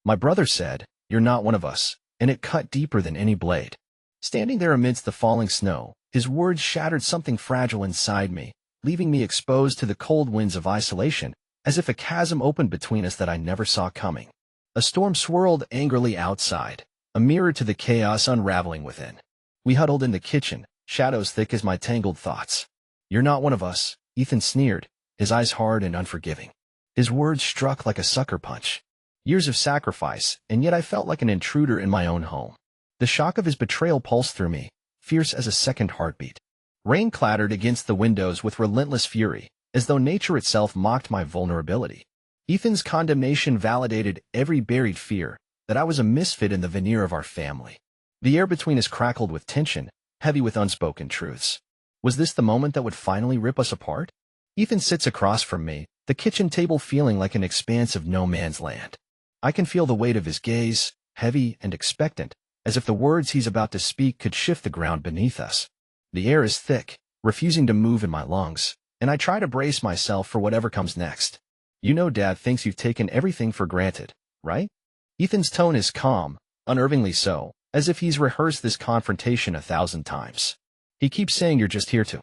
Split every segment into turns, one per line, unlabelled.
My brother said, "You're not one of us," and it cut deeper than any blade. Standing there amidst the falling snow, his words shattered something fragile inside me, leaving me exposed to the cold winds of isolation, as if a chasm opened between us that I never saw coming. A storm swirled angrily outside, a mirror to the chaos unraveling within. We huddled in the kitchen, shadows thick as my tangled thoughts. "You're not one of us," Ethan sneered, his eyes hard and unforgiving. His words struck like a sucker punch. Years of sacrifice, and yet I felt like an intruder in my own home. The shock of his betrayal pulsed through me, fierce as a second heartbeat. Rain clattered against the windows with relentless fury, as though nature itself mocked my vulnerability. Ethan's condemnation validated every buried fear, that I was a misfit in the veneer of our family. The air between us crackled with tension, heavy with unspoken truths. Was this the moment that would finally rip us apart? Ethan sits across from me, the kitchen table feeling like an expanse of no man's land. I can feel the weight of his gaze, heavy and expectant, as if the words he's about to speak could shift the ground beneath us. The air is thick, refusing to move in my lungs, and I try to brace myself for whatever comes next. "You know Dad thinks you've taken everything for granted, right?" Ethan's tone is calm, unnervingly so, as if he's rehearsed this confrontation 1,000 times. He keeps saying you're just here to.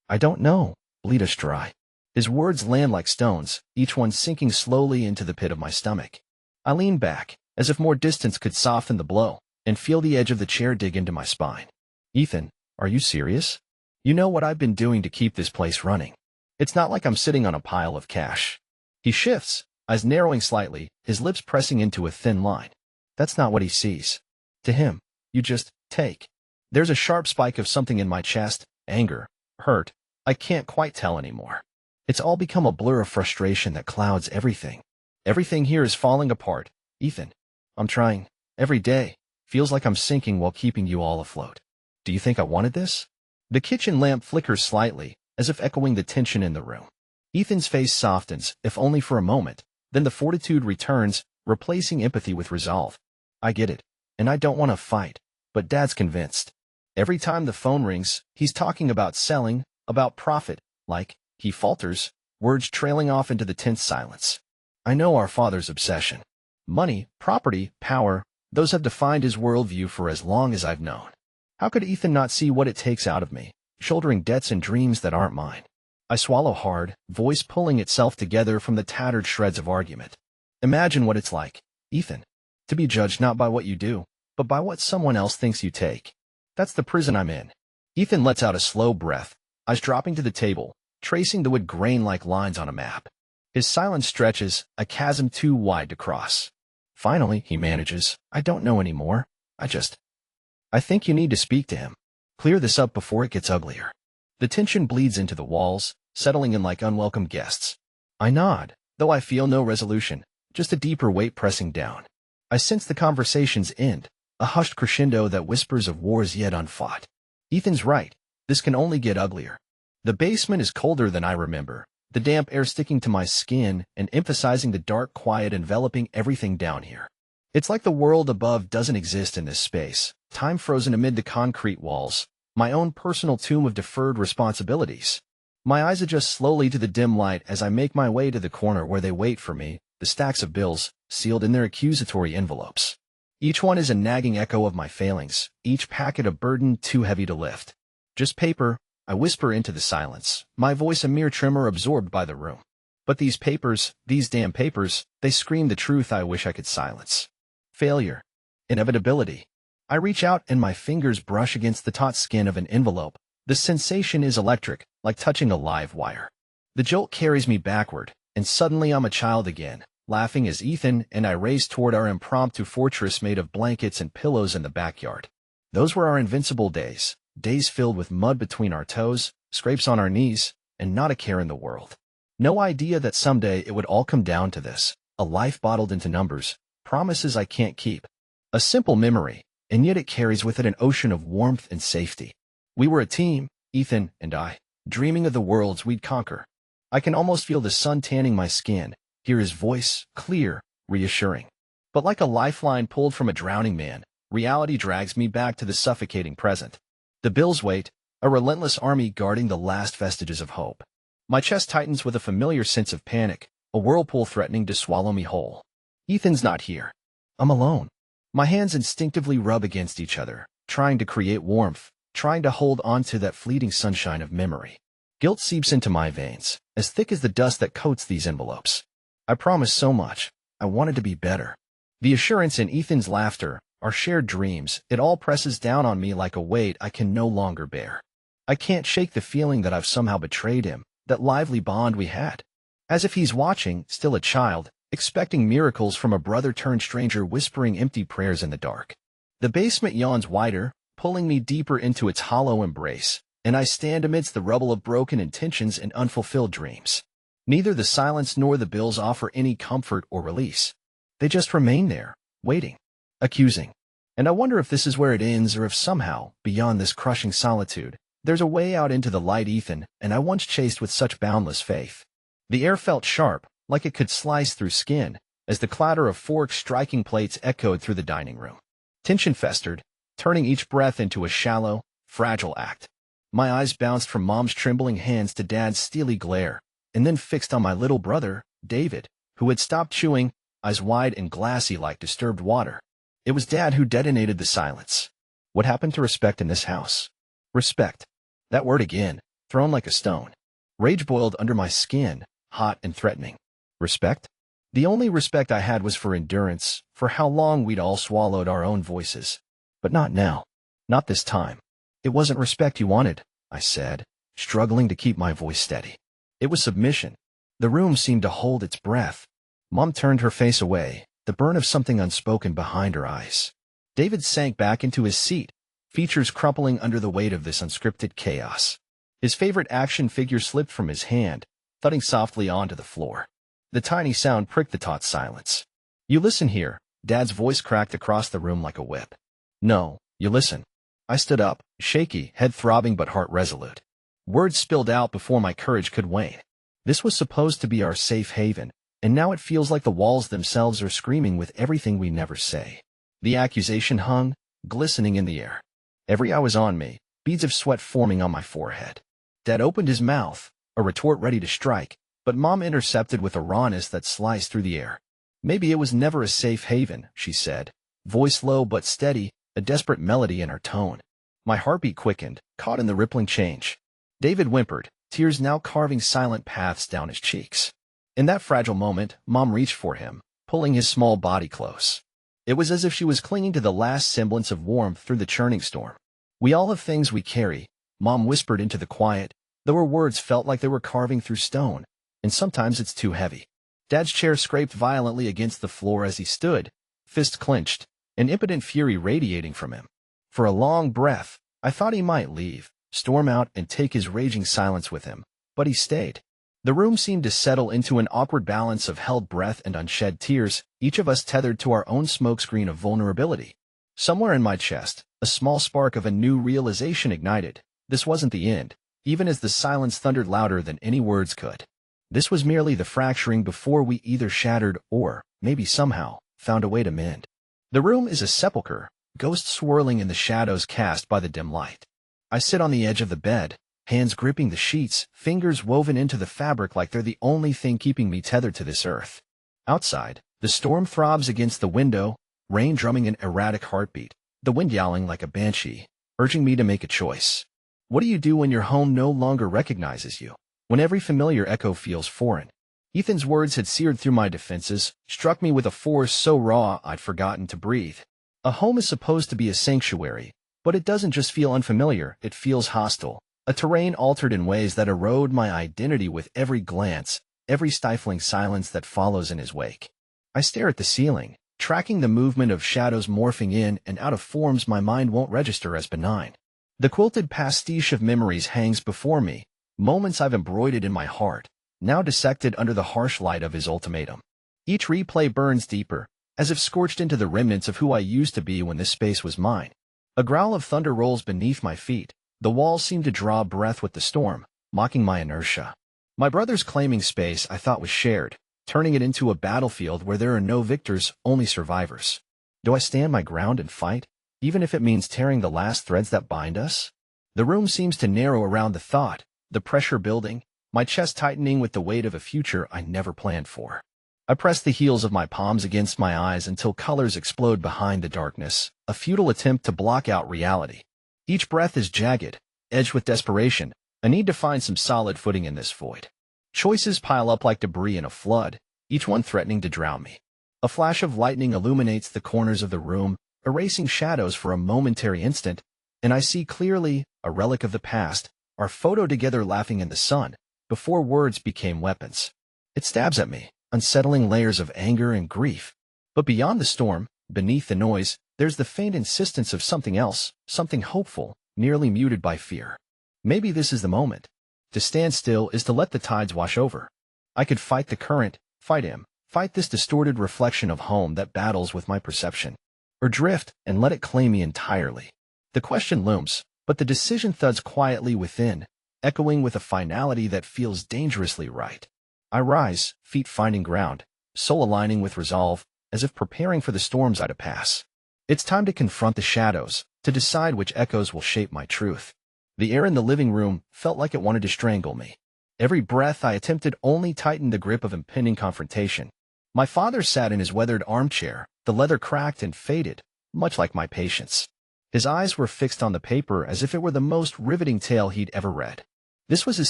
"I don't know," bleed us dry. His words land like stones, each one sinking slowly into the pit of my stomach. I lean back, as if more distance could soften the blow, and feel the edge of the chair dig into my spine. "Ethan, are you serious? You know what I've been doing to keep this place running. It's not like I'm sitting on a pile of cash." He shifts, eyes narrowing slightly, his lips pressing into a thin line. That's not what he sees. To him, you just take. There's a sharp spike of something in my chest, anger, hurt. I can't quite tell anymore. It's all become a blur of frustration that clouds everything. Everything here is falling apart, Ethan. I'm trying. Every day. Feels like I'm sinking while keeping you all afloat. Do you think I wanted this? The kitchen lamp flickers slightly, as if echoing the tension in the room. Ethan's face softens, if only for a moment. Then the fortitude returns, replacing empathy with resolve. I get it, and I don't want to fight, but Dad's convinced. Every time the phone rings, he's talking about selling, about profit, like, he falters, words trailing off into the tense silence. I know our father's obsession. Money, property, power, those have defined his worldview for as long as I've known. How could Ethan not see what it takes out of me, shouldering debts and dreams that aren't mine? I swallow hard, voice pulling itself together from the tattered shreds of argument. Imagine what it's like, Ethan, to be judged not by what you do, but by what someone else thinks you take. That's the prison I'm in. Ethan lets out a slow breath, eyes dropping to the table, tracing the wood grain-like lines on a map. His silence stretches, a chasm too wide to cross. Finally, he manages, I don't know anymore. I think you need to speak to him. Clear this up before it gets uglier. The tension bleeds into the walls, settling in like unwelcome guests. I nod, though I feel no resolution, just a deeper weight pressing down. I sense the conversation's end, a hushed crescendo that whispers of wars yet unfought. Ethan's right, this can only get uglier. The basement is colder than I remember, the damp air sticking to my skin and emphasizing the dark quiet enveloping everything down here. It's like the world above doesn't exist in this space, time frozen amid the concrete walls, my own personal tomb of deferred responsibilities. My eyes adjust slowly to the dim light as I make my way to the corner where they wait for me, the stacks of bills, sealed in their accusatory envelopes. Each one is a nagging echo of my failings, each packet a burden too heavy to lift. Just paper, I whisper into the silence, my voice a mere tremor absorbed by the room. But these papers, these damn papers, they scream the truth I wish I could silence. Failure. Inevitability. I reach out and my fingers brush against the taut skin of an envelope. The sensation is electric, like touching a live wire. The jolt carries me backward, and suddenly I'm a child again, laughing as Ethan and I race toward our impromptu fortress made of blankets and pillows in the backyard. Those were our invincible days, days filled with mud between our toes, scrapes on our knees, and not a care in the world. No idea that someday it would all come down to this, a life bottled into numbers, promises I can't keep. A simple memory, and yet it carries with it an ocean of warmth and safety. We were a team, Ethan and I, dreaming of the worlds we'd conquer. I can almost feel the sun tanning my skin, hear his voice, clear, reassuring. But like a lifeline pulled from a drowning man, reality drags me back to the suffocating present. The bills wait, a relentless army guarding the last vestiges of hope. My chest tightens with a familiar sense of panic, a whirlpool threatening to swallow me whole. Ethan's not here. I'm alone. My hands instinctively rub against each other, trying to create warmth, trying to hold on to that fleeting sunshine of memory. Guilt seeps into my veins, as thick as the dust that coats these envelopes. I promised so much. I wanted to be better. The assurance in Ethan's laughter, our shared dreams, it all presses down on me like a weight I can no longer bear. I can't shake the feeling that I've somehow betrayed him, that lively bond we had. As if he's watching, still a child, expecting miracles from a brother-turned-stranger whispering empty prayers in the dark. The basement yawns wider, pulling me deeper into its hollow embrace, and I stand amidst the rubble of broken intentions and unfulfilled dreams. Neither the silence nor the bills offer any comfort or release. They just remain there, waiting, accusing. And I wonder if this is where it ends or if somehow, beyond this crushing solitude, there's a way out into the light Ethan and I once chased with such boundless faith. The air felt sharp, like it could slice through skin, as the clatter of forks striking plates echoed through the dining room. Tension festered, turning each breath into a shallow, fragile act. My eyes bounced from Mom's trembling hands to Dad's steely glare, and then fixed on my little brother, David, who had stopped chewing, eyes wide and glassy like disturbed water. It was Dad who detonated the silence. What happened to respect in this house? Respect. That word again, thrown like a stone. Rage boiled under my skin, hot and threatening. Respect? The only respect I had was for endurance, for how long we'd all swallowed our own voices. But not now. Not this time. It wasn't respect you wanted, I said, struggling to keep my voice steady. It was submission. The room seemed to hold its breath. Mom turned her face away, the burn of something unspoken behind her eyes. David sank back into his seat, features crumpling under the weight of this unscripted chaos. His favorite action figure slipped from his hand, thudding softly onto the floor. The tiny sound pricked the taut silence. You listen here, Dad's voice cracked across the room like a whip. No, you listen. I stood up, shaky, head throbbing but heart resolute. Words spilled out before my courage could wane. This was supposed to be our safe haven, and now it feels like the walls themselves are screaming with everything we never say. The accusation hung, glistening in the air. Every eye was on me, beads of sweat forming on my forehead. Dad opened his mouth, a retort ready to strike, but Mom intercepted with a rawness that sliced through the air. Maybe it was never a safe haven, she said, voice low but steady, a desperate melody in her tone. My heartbeat quickened, caught in the rippling change. David whimpered, tears now carving silent paths down his cheeks. In that fragile moment, Mom reached for him, pulling his small body close. It was as if she was clinging to the last semblance of warmth through the churning storm. We all have things we carry, Mom whispered into the quiet, though her words felt like they were carving through stone, and sometimes it's too heavy. Dad's chair scraped violently against the floor as he stood, fist clenched, an impotent fury radiating from him. For a long breath, I thought he might leave, storm out and take his raging silence with him, but he stayed. The room seemed to settle into an awkward balance of held breath and unshed tears, each of us tethered to our own smokescreen of vulnerability. Somewhere in my chest, a small spark of a new realization ignited. This wasn't the end, even as the silence thundered louder than any words could. This was merely the fracturing before we either shattered or, maybe somehow, found a way to mend. The room is a sepulcher, ghosts swirling in the shadows cast by the dim light. I sit on the edge of the bed, hands gripping the sheets, fingers woven into the fabric like they're the only thing keeping me tethered to this earth. Outside, the storm throbs against the window, rain drumming an erratic heartbeat, the wind yowling like a banshee, urging me to make a choice. What do you do when your home no longer recognizes you? When every familiar echo feels foreign? Ethan's words had seared through my defenses, struck me with a force so raw I'd forgotten to breathe. A home is supposed to be a sanctuary, but it doesn't just feel unfamiliar, it feels hostile. A terrain altered in ways that erode my identity with every glance, every stifling silence that follows in his wake. I stare at the ceiling, tracking the movement of shadows morphing in and out of forms my mind won't register as benign. The quilted pastiche of memories hangs before me, moments I've embroidered in my heart, now dissected under the harsh light of his ultimatum. Each replay burns deeper, as if scorched into the remnants of who I used to be when this space was mine. A growl of thunder rolls beneath my feet. The walls seem to draw breath with the storm, mocking my inertia. My brother's claiming space I thought was shared, turning it into a battlefield where there are no victors, only survivors. Do I stand my ground and fight, even if it means tearing the last threads that bind us? The room seems to narrow around the thought, the pressure building, my chest tightening with the weight of a future I never planned for. I press the heels of my palms against my eyes until colors explode behind the darkness, a futile attempt to block out reality. Each breath is jagged, edged with desperation. I need to find some solid footing in this void. Choices pile up like debris in a flood, each one threatening to drown me. A flash of lightning illuminates the corners of the room, erasing shadows for a momentary instant, and I see clearly, a relic of the past, our photo together laughing in the sun, before words became weapons. It stabs at me, unsettling layers of anger and grief. But beyond the storm, beneath the noise, there's the faint insistence of something else, something hopeful, nearly muted by fear. Maybe this is the moment. To stand still is to let the tides wash over. I could fight the current, fight him, fight this distorted reflection of home that battles with my perception. Or drift and let it claim me entirely. The question looms, but the decision thuds quietly within, echoing with a finality that feels dangerously right. I rise, feet finding ground, soul aligning with resolve, as if preparing for the storms I'd pass. It's time to confront the shadows, to decide which echoes will shape my truth. The air in the living room felt like it wanted to strangle me. Every breath I attempted only tightened the grip of impending confrontation. My father sat in his weathered armchair, the leather cracked and faded, much like my patience. His eyes were fixed on the paper as if it were the most riveting tale he'd ever read. This was his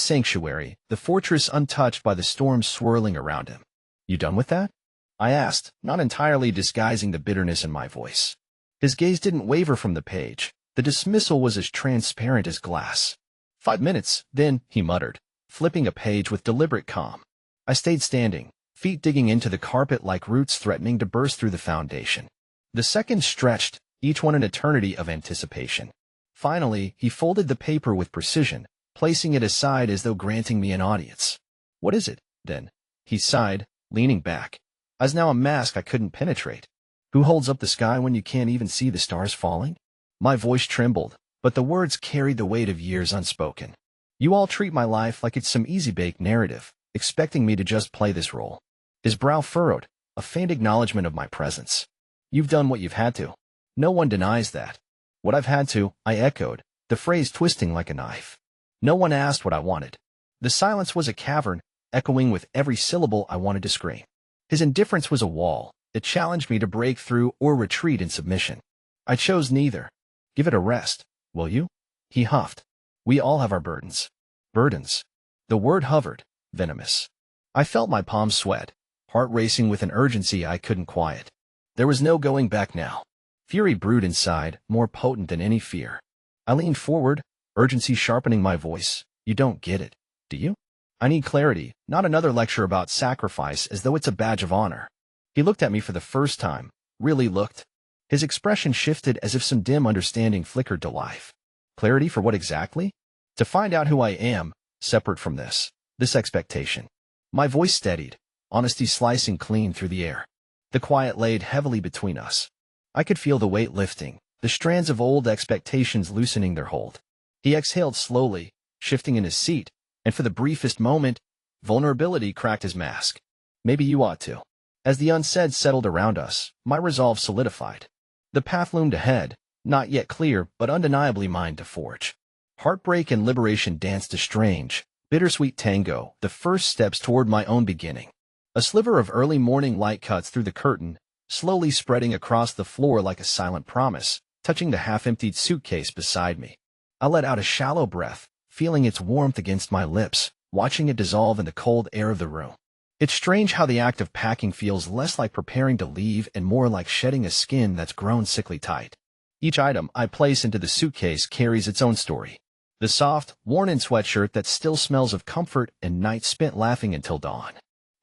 sanctuary, the fortress untouched by the storms swirling around him. "You done with that?" I asked, not entirely disguising the bitterness in my voice. His gaze didn't waver from the page. The dismissal was as transparent as glass. 5 minutes, then, he muttered, flipping a page with deliberate calm. I stayed standing, feet digging into the carpet like roots threatening to burst through the foundation. The seconds stretched, each one an eternity of anticipation. Finally, he folded the paper with precision, placing it aside as though granting me an audience. "What is it, then?" He sighed, leaning back. I was now a mask I couldn't penetrate. "Who holds up the sky when you can't even see the stars falling?" My voice trembled, but the words carried the weight of years unspoken. "You all treat my life like it's some easy-baked narrative, expecting me to just play this role." His brow furrowed, a faint acknowledgement of my presence. "You've done what you've had to. No one denies that." "What I've had to," I echoed, the phrase twisting like a knife. No one asked what I wanted. The silence was a cavern, echoing with every syllable I wanted to scream. His indifference was a wall. It challenged me to break through or retreat in submission. I chose neither. "Give it a rest, will you?" He huffed. "We all have our burdens." Burdens. The word hovered, venomous. I felt my palms sweat, heart racing with an urgency I couldn't quiet. There was no going back now. Fury brewed inside, more potent than any fear. I leaned forward, urgency sharpening my voice. "You don't get it, do you? I need clarity, not another lecture about sacrifice as though it's a badge of honor." He looked at me for the first time, really looked. His expression shifted as if some dim understanding flickered to life. Clarity for what exactly? To find out who I am, separate from this expectation. My voice steadied, honesty slicing clean through the air. The quiet laid heavily between us. I could feel the weight lifting, the strands of old expectations loosening their hold. He exhaled slowly, shifting in his seat, and for the briefest moment, vulnerability cracked his mask. "Maybe you ought to." As the unsaid settled around us, my resolve solidified. The path loomed ahead, not yet clear, but undeniably mine to forge. Heartbreak and liberation danced a strange, bittersweet tango, the first steps toward my own beginning. A sliver of early morning light cuts through the curtain, slowly spreading across the floor like a silent promise, touching the half-emptied suitcase beside me. I let out a shallow breath, feeling its warmth against my lips, watching it dissolve in the cold air of the room. It's strange how the act of packing feels less like preparing to leave and more like shedding a skin that's grown sickly tight. Each item I place into the suitcase carries its own story. The soft, worn-in sweatshirt that still smells of comfort and nights spent laughing until dawn.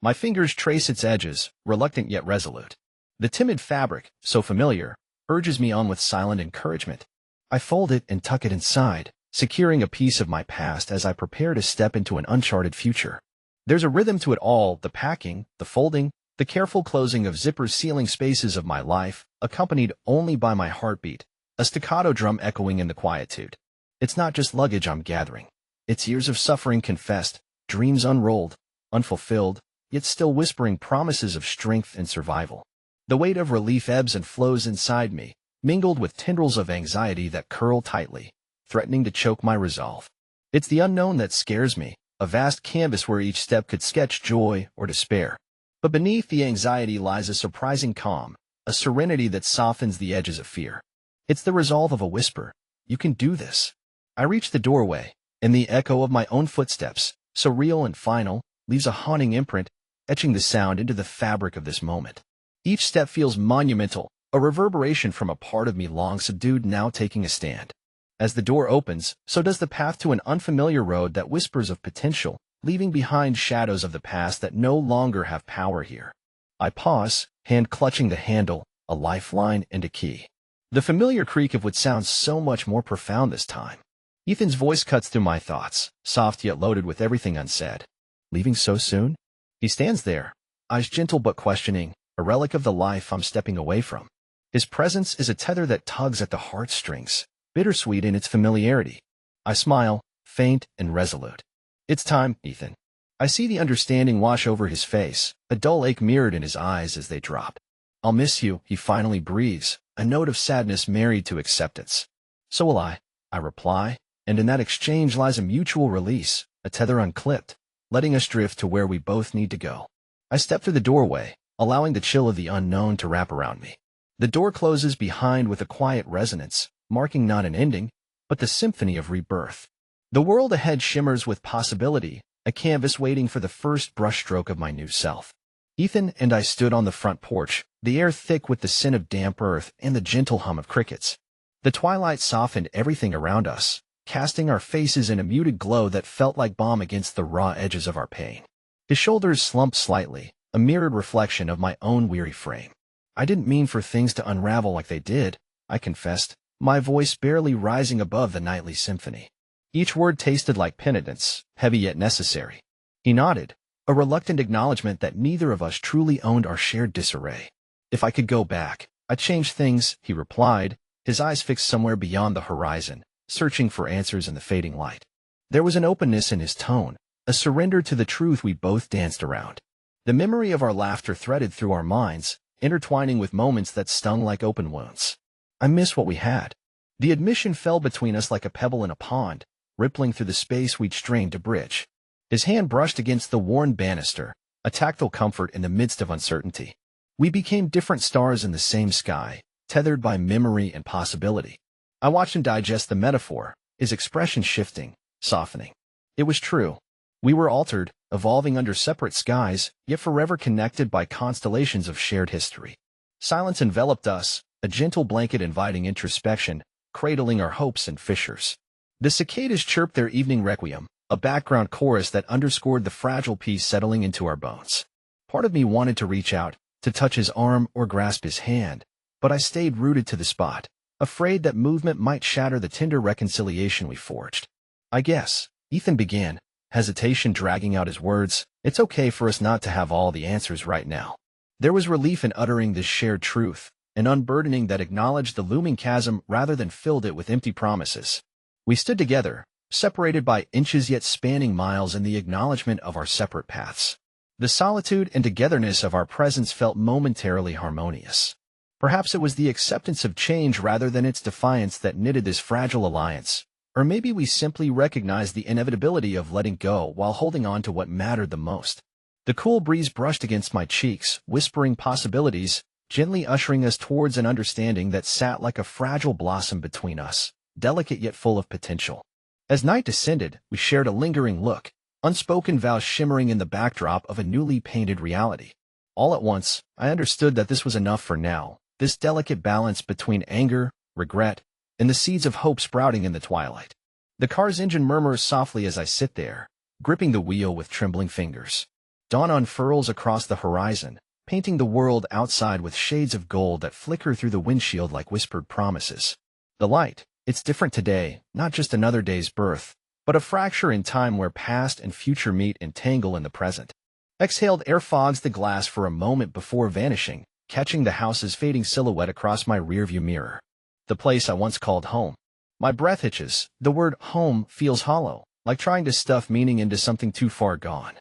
My fingers trace its edges, reluctant yet resolute. The timid fabric, so familiar, urges me on with silent encouragement. I fold it and tuck it inside, securing a piece of my past as I prepare to step into an uncharted future. There's a rhythm to it all, the packing, the folding, the careful closing of zippers sealing spaces of my life, accompanied only by my heartbeat, a staccato drum echoing in the quietude. It's not just luggage I'm gathering. It's years of suffering confessed, dreams unrolled, unfulfilled, yet still whispering promises of strength and survival. The weight of relief ebbs and flows inside me, mingled with tendrils of anxiety that curl tightly, threatening to choke my resolve. It's the unknown that scares me, a vast canvas where each step could sketch joy or despair. But beneath the anxiety lies a surprising calm, a serenity that softens the edges of fear. It's the resolve of a whisper. You can do this. I reach the doorway, and the echo of my own footsteps, so real and final, leaves a haunting imprint, etching the sound into the fabric of this moment. Each step feels monumental, a reverberation from a part of me long subdued now taking a stand. As the door opens, so does the path to an unfamiliar road that whispers of potential, leaving behind shadows of the past that no longer have power here. I pause, hand clutching the handle, a lifeline and a key. The familiar creak of what sounds so much more profound this time. Ethan's voice cuts through my thoughts, soft yet loaded with everything unsaid. Leaving so soon? He stands there, eyes gentle but questioning, a relic of the life I'm stepping away from. His presence is a tether that tugs at the heartstrings, bittersweet in its familiarity. I smile, faint and resolute. It's time, Ethan. I see the understanding wash over his face, a dull ache mirrored in his eyes as they drop. I'll miss you, he finally breathes, a note of sadness married to acceptance. So will I reply, and in that exchange lies a mutual release, a tether unclipped, letting us drift to where we both need to go. I step through the doorway, allowing the chill of the unknown to wrap around me. The door closes behind with a quiet resonance, marking not an ending, but the symphony of rebirth. The world ahead shimmers with possibility, a canvas waiting for the first brushstroke of my new self. Ethan and I stood on the front porch, the air thick with the scent of damp earth and the gentle hum of crickets. The twilight softened everything around us, casting our faces in a muted glow that felt like balm against the raw edges of our pain. His shoulders slumped slightly, a mirrored reflection of my own weary frame. I didn't mean for things to unravel like they did, I confessed, my voice barely rising above the nightly symphony. Each word tasted like penitence, heavy yet necessary. He nodded, a reluctant acknowledgement that neither of us truly owned our shared disarray. If I could go back, I'd change things, he replied, his eyes fixed somewhere beyond the horizon, searching for answers in the fading light. There was an openness in his tone, a surrender to the truth we both danced around. The memory of our laughter threaded through our minds, intertwining with moments that stung like open wounds. I miss what we had. The admission fell between us like a pebble in a pond, rippling through the space we'd strained to bridge. His hand brushed against the worn banister, a tactile comfort in the midst of uncertainty. We became different stars in the same sky, tethered by memory and possibility. I watched him digest the metaphor, his expression shifting, softening. It was true. We were altered, evolving under separate skies, yet forever connected by constellations of shared history. Silence enveloped us, a gentle blanket inviting introspection, cradling our hopes and fissures. The cicadas chirped their evening requiem, a background chorus that underscored the fragile peace settling into our bones. Part of me wanted to reach out, to touch his arm or grasp his hand, but I stayed rooted to the spot, afraid that movement might shatter the tender reconciliation we forged. I guess, Ethan began, hesitation dragging out his words, it's okay for us not to have all the answers right now. There was relief in uttering this shared truth, an unburdening that acknowledged the looming chasm rather than filled it with empty promises. We stood together, separated by inches yet spanning miles in the acknowledgement of our separate paths. The solitude and togetherness of our presence felt momentarily harmonious. Perhaps it was the acceptance of change rather than its defiance that knitted this fragile alliance, or maybe we simply recognized the inevitability of letting go while holding on to what mattered the most. The cool breeze brushed against my cheeks, whispering possibilities, gently ushering us towards an understanding that sat like a fragile blossom between us, delicate yet full of potential. As night descended, we shared a lingering look, unspoken vows shimmering in the backdrop of a newly painted reality. All at once, I understood that this was enough for now, this delicate balance between anger, regret, and the seeds of hope sprouting in the twilight. The car's engine murmurs softly as I sit there, gripping the wheel with trembling fingers. Dawn unfurls across the horizon, painting the world outside with shades of gold that flicker through the windshield like whispered promises. The light, it's different today, not just another day's birth, but a fracture in time where past and future meet and tangle in the present. Exhaled air fogs the glass for a moment before vanishing, catching the house's fading silhouette across my rearview mirror. The place I once called home. My breath hitches, the word home feels hollow, like trying to stuff meaning into something too far gone.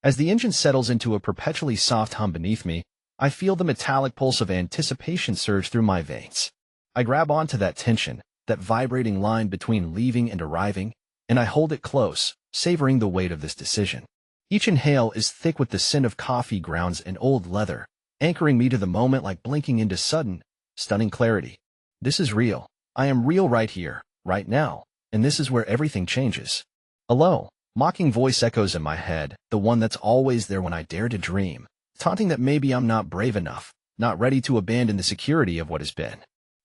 As the engine settles into a perpetually soft hum beneath me, I feel the metallic pulse of anticipation surge through my veins. I grab onto that tension, that vibrating line between leaving and arriving, and I hold it close, savoring the weight of this decision. Each inhale is thick with the scent of coffee grounds and old leather, anchoring me to the moment like blinking into sudden, stunning clarity. This is real. I am real right here, right now, and this is where everything changes. A low, mocking voice echoes in my head, the one that's always there when I dare to dream, taunting that maybe I'm not brave enough, not ready to abandon the security of what has been.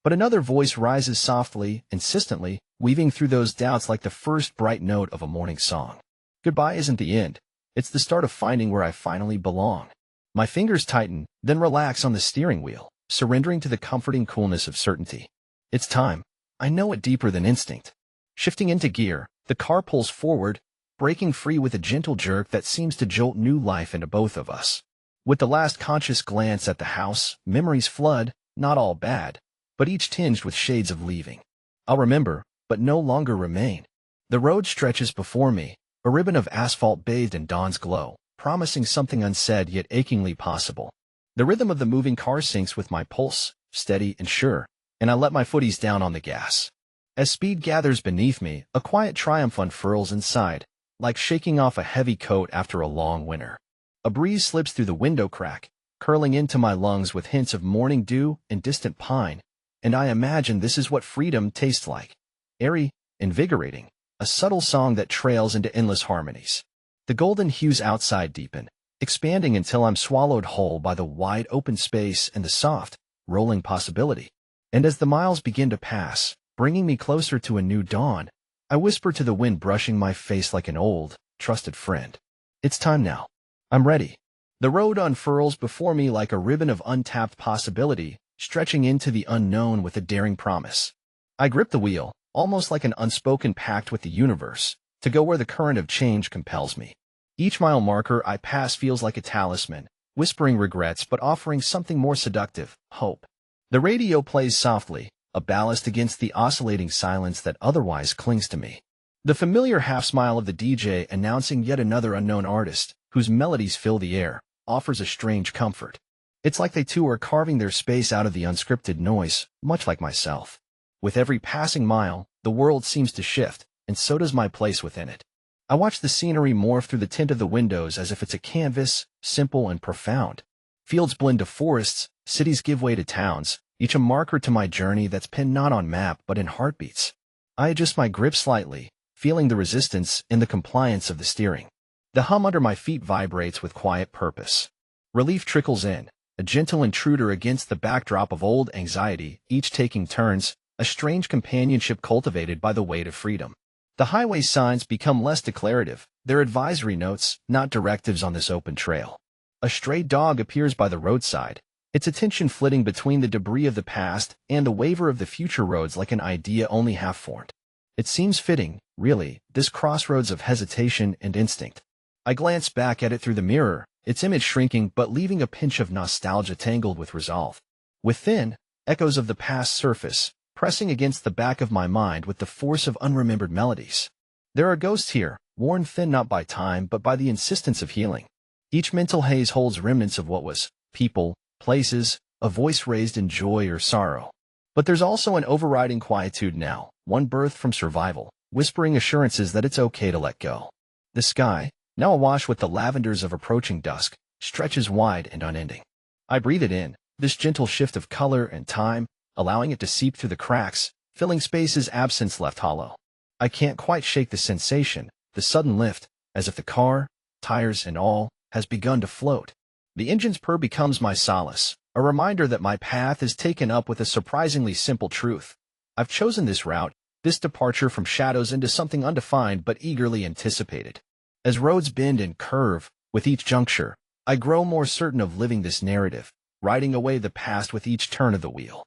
But another voice rises softly, insistently, weaving through those doubts like the first bright note of a morning song. Goodbye isn't the end. It's the start of finding where I finally belong. My fingers tighten, then relax on the steering wheel, surrendering to the comforting coolness of certainty. It's time. I know it deeper than instinct. Shifting into gear, the car pulls forward, breaking free with a gentle jerk that seems to jolt new life into both of us. With the last conscious glance at the house, memories flood, not all bad, but each tinged with shades of leaving. I'll remember, but no longer remain. The road stretches before me, a ribbon of asphalt bathed in dawn's glow, promising something unsaid yet achingly possible. The rhythm of the moving car syncs with my pulse, steady and sure, and I let my footies down on the gas. As speed gathers beneath me, a quiet triumph unfurls inside, like shaking off a heavy coat after a long winter. A breeze slips through the window crack, curling into my lungs with hints of morning dew and distant pine, and I imagine this is what freedom tastes like. Airy, invigorating, a subtle song that trails into endless harmonies. The golden hues outside deepen, expanding until I'm swallowed whole by the wide open space and the soft, rolling possibility. And as the miles begin to pass, bringing me closer to a new dawn, I whisper to the wind brushing my face like an old, trusted friend. It's time now. I'm ready. The road unfurls before me like a ribbon of untapped possibility, stretching into the unknown with a daring promise. I grip the wheel, almost like an unspoken pact with the universe, to go where the current of change compels me. Each mile marker I pass feels like a talisman, whispering regrets but offering something more seductive, hope. The radio plays softly, a ballast against the oscillating silence that otherwise clings to me. The familiar half-smile of the DJ announcing yet another unknown artist, whose melodies fill the air, offers a strange comfort. It's like they too are carving their space out of the unscripted noise, much like myself. With every passing mile, the world seems to shift, and so does my place within it. I watch the scenery morph through the tint of the windows as if it's a canvas, simple and profound. Fields blend to forests, cities give way to towns, each a marker to my journey that's pinned not on map but in heartbeats. I adjust my grip slightly, feeling the resistance and the compliance of the steering. The hum under my feet vibrates with quiet purpose. Relief trickles in, a gentle intruder against the backdrop of old anxiety, each taking turns, a strange companionship cultivated by the weight of freedom. The highway signs become less declarative, their advisory notes, not directives on this open trail. A stray dog appears by the roadside, its attention flitting between the debris of the past and the waver of the future roads like an idea only half-formed. It seems fitting, really, this crossroads of hesitation and instinct. I glance back at it through the mirror, its image shrinking but leaving a pinch of nostalgia tangled with resolve. Within, echoes of the past surface, pressing against the back of my mind with the force of unremembered melodies. There are ghosts here, worn thin not by time but by the insistence of healing. Each mental haze holds remnants of what was, people, places, a voice raised in joy or sorrow. But there's also an overriding quietude now, one birthed from survival, whispering assurances that it's okay to let go. The sky, now awash with the lavenders of approaching dusk, stretches wide and unending. I breathe it in, this gentle shift of color and time, allowing it to seep through the cracks, filling spaces absence left hollow. I can't quite shake the sensation, the sudden lift, as if the car, tires and all, has begun to float. The engine's purr becomes my solace, a reminder that my path is taken up with a surprisingly simple truth. I've chosen this route, this departure from shadows into something undefined but eagerly anticipated. As roads bend and curve, with each juncture, I grow more certain of living this narrative, riding away the past with each turn of the wheel.